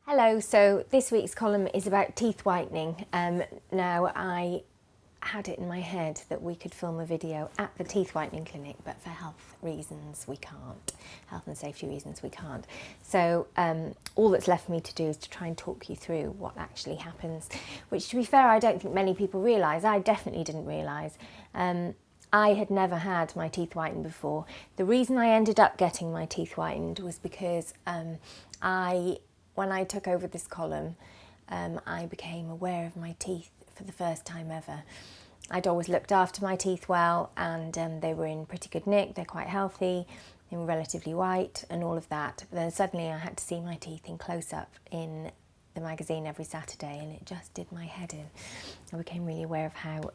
Hello, so this week's column is about teeth whitening. Now I had it in my head that we could film a video at the teeth whitening clinic, but for health reasons we can't, health and safety reasons we can't. So all that's left for me to do is to try and talk you through what actually happens, which, to be fair, I don't think many people realise. I definitely didn't realise. I had never had my teeth whitened before. The reason I ended up getting my teeth whitened was because when I took over this column, I became aware of my teeth for the first time ever. I'd always looked after my teeth well, and they were in pretty good nick, they're quite healthy, they were relatively white and all of that. But then suddenly I had to see my teeth in close-up in the magazine every Saturday, and it just did my head in. I became really aware of how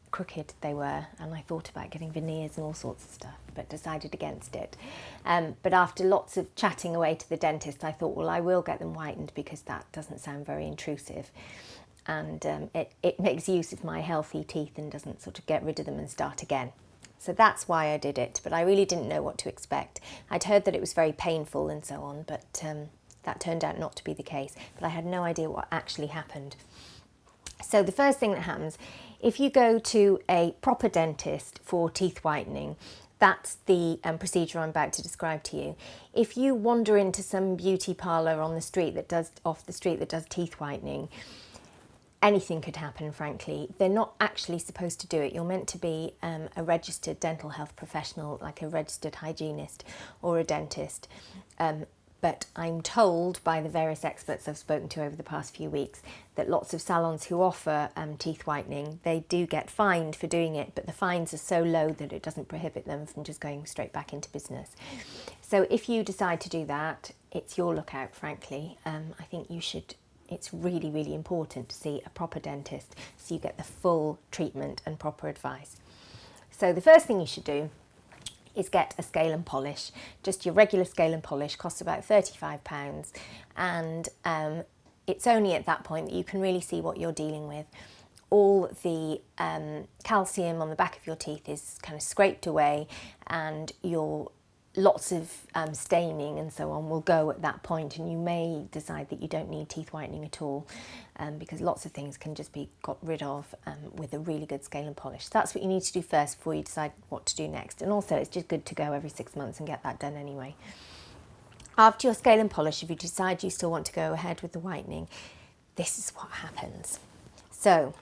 crooked they were, and I thought about getting veneers and all sorts of stuff, but decided against it. But after lots of chatting away to the dentist, I thought, well, I will get them whitened because that doesn't sound very intrusive, and it makes use of my healthy teeth and doesn't sort of get rid of them and start again. So that's why I did it, but I really didn't know what to expect. I'd heard that it was very painful and so on, but that turned out not to be the case. But I had no idea what actually happened. So the first thing that happens, if you go to a proper dentist for teeth whitening, that's the procedure I'm about to describe to you. If you wander into some beauty parlour on the street that does teeth whitening, anything could happen, frankly. They're not actually supposed to do it. You're meant to be a registered dental health professional, like a registered hygienist or a dentist. But I'm told by the various experts I've spoken to over the past few weeks that lots of salons who offer teeth whitening, they do get fined for doing it, but the fines are so low that it doesn't prohibit them from just going straight back into business. So if you decide to do that, it's your lookout, frankly. I think you should. It's really, really important to see a proper dentist so you get the full treatment and proper advice. So the first thing you should do is get a scale and polish. Just your regular scale and polish costs about £35, and it's only at that point that you can really see what you're dealing with. All the calcium on the back of your teeth is kind of scraped away, and lots of staining and so on will go at that point, and you may decide that you don't need teeth whitening at all, because lots of things can just be got rid of with a really good scale and polish. So that's what you need to do first before you decide what to do next. And also it's just good to go every 6 months and get that done anyway. After your scale and polish, if you decide you still want to go ahead with the whitening, this is what happens. So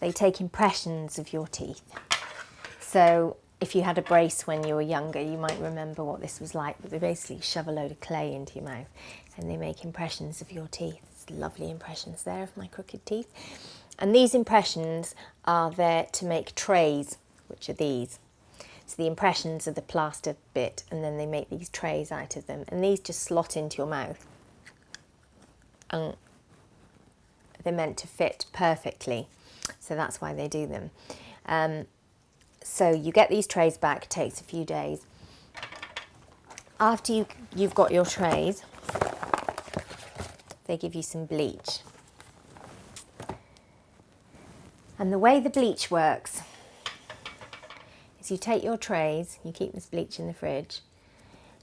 they take impressions of your teeth. So if you had a brace when you were younger, you might remember what this was like, but they basically shove a load of clay into your mouth and they make impressions of your teeth. There's lovely impressions there of my crooked teeth. And these impressions are there to make trays, which are these. So the impressions are the plaster bit, and then they make these trays out of them. And these just slot into your mouth. And they're meant to fit perfectly. So that's why they do them. So you get these trays back, it takes a few days. After you've got your trays, they give you some bleach. And the way the bleach works is you take your trays, you keep this bleach in the fridge,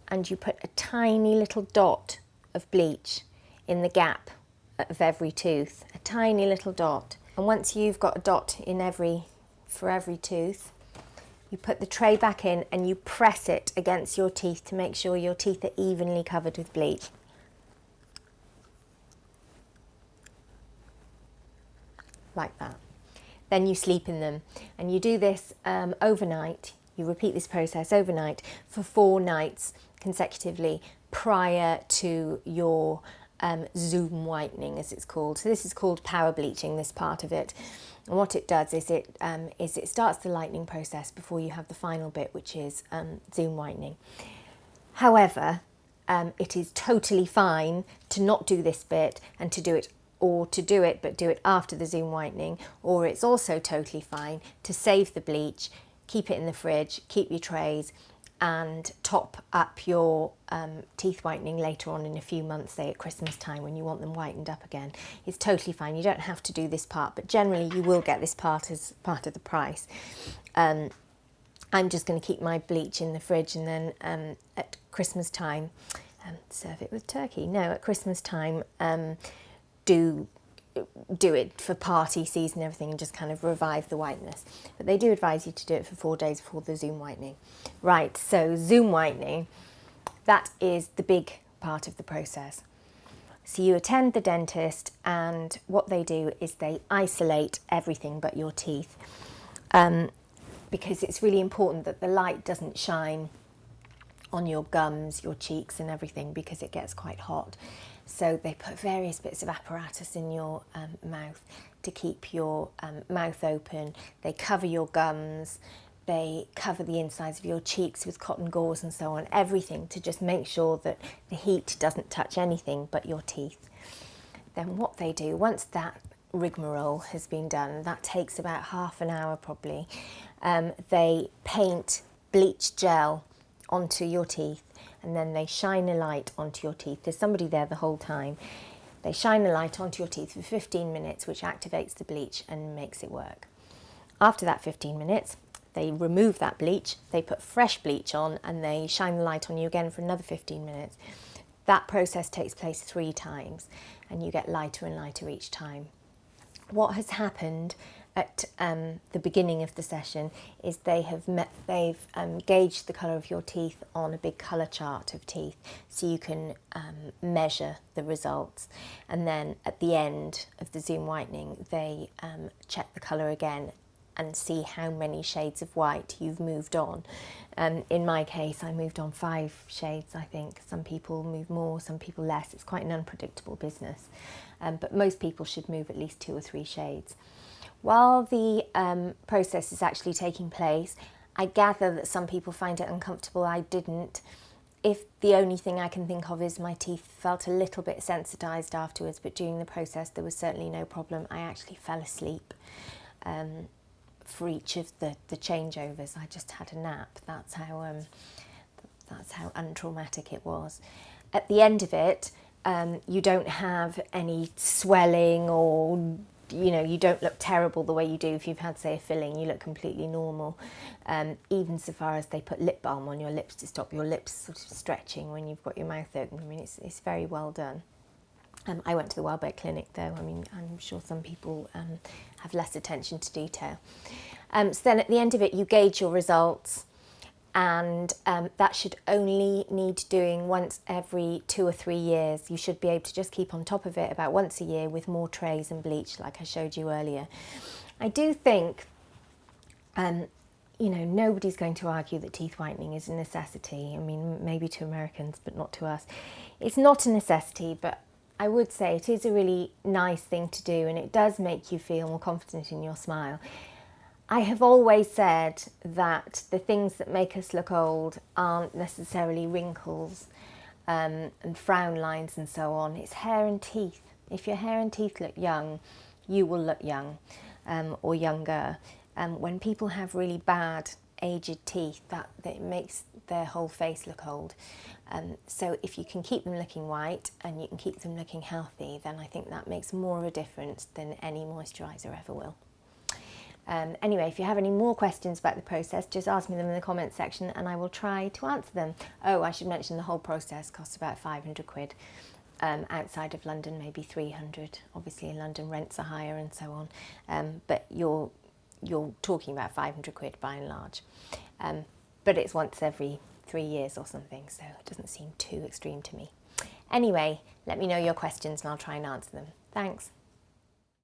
and you put a tiny little dot of bleach in the gap of every tooth, a tiny little dot. And once you've got a dot for every tooth, you put the tray back in and you press it against your teeth to make sure your teeth are evenly covered with bleach. Like that. Then you sleep in them, and you do this overnight. You repeat this process overnight for 4 nights consecutively prior to your Zoom whitening, as it's called. So this is called power bleaching, this part of it. And what it does is it starts the lightening process before you have the final bit, which is Zoom whitening. However, it is totally fine to not do this bit and to do it but do it after the Zoom whitening, or it's also totally fine to save the bleach, keep it in the fridge, keep your trays, and top up your teeth whitening later on in a few months, say at Christmas time when you want them whitened up again. It's totally fine. You don't have to do this part, but generally you will get this part as part of the price. I'm just going to keep my bleach in the fridge, and then at Christmas time serve it with turkey. No, at Christmas time, do it for party season and everything and just kind of revive the whiteness. But they do advise you to do it for 4 days before the Zoom whitening. Right, so Zoom whitening, that is the big part of the process. So you attend the dentist, and what they do is they isolate everything but your teeth, because it's really important that the light doesn't shine on your gums, your cheeks and everything, because it gets quite hot. So they put various bits of apparatus in your mouth to keep your mouth open. They cover your gums, they cover the insides of your cheeks with cotton gauze and so on, everything to just make sure that the heat doesn't touch anything but your teeth. Then what they do, once that rigmarole has been done, that takes about half an hour probably, they paint bleach gel onto your teeth, and then they shine a light onto your teeth. There's somebody there the whole time. They shine a light onto your teeth for 15 minutes, which activates the bleach and makes it work. After that 15 minutes, they remove that bleach, they put fresh bleach on, and they shine the light on you again for another 15 minutes. That process takes place 3 times, and you get lighter and lighter each time. What has happened at the beginning of the session is they've gauged the colour of your teeth on a big colour chart of teeth, so you can measure the results. And then at the end of the Zoom whitening, they check the colour again and see how many shades of white you've moved on. In my case, I moved on 5 shades, I think. Some people move more, some people less. It's quite an unpredictable business. But most people should move at least 2 or 3 shades. While the process is actually taking place, I gather that some people find it uncomfortable. I didn't. If the only thing I can think of is my teeth felt a little bit sensitised afterwards, but during the process there was certainly no problem. I actually fell asleep for each of the changeovers. I just had a nap. That's how untraumatic it was. At the end of it, you don't have any swelling, or you don't look terrible the way you do if you've had, say, a filling. You look completely normal, even so far as they put lip balm on your lips to stop your lips sort of stretching when you've got your mouth open. I mean, it's very well done. I went to the Welbeck Clinic though. I mean, I'm sure some people have less attention to detail. So then at the end of it, you gauge your results, and that should only need doing once every 2 or 3 years. You should be able to just keep on top of it about once a year with more trays and bleach, like I showed you earlier. I do think, nobody's going to argue that teeth whitening is a necessity. I mean, maybe to Americans, but not to us. It's not a necessity, but I would say it is a really nice thing to do, and it does make you feel more confident in your smile. I have always said that the things that make us look old aren't necessarily wrinkles and frown lines and so on. It's hair and teeth. If your hair and teeth look young, you will look young or younger. When people have really bad aged teeth, that makes their whole face look old. So if you can keep them looking white and you can keep them looking healthy, then I think that makes more of a difference than any moisturiser ever will. Anyway, if you have any more questions about the process, just ask me them in the comments section and I will try to answer them. Oh, I should mention the whole process costs about 500 quid. Outside of London, maybe 300. Obviously in London rents are higher and so on. But you're talking about 500 quid by and large. But it's once every 3 years or something, so it doesn't seem too extreme to me. Anyway, let me know your questions and I'll try and answer them. Thanks.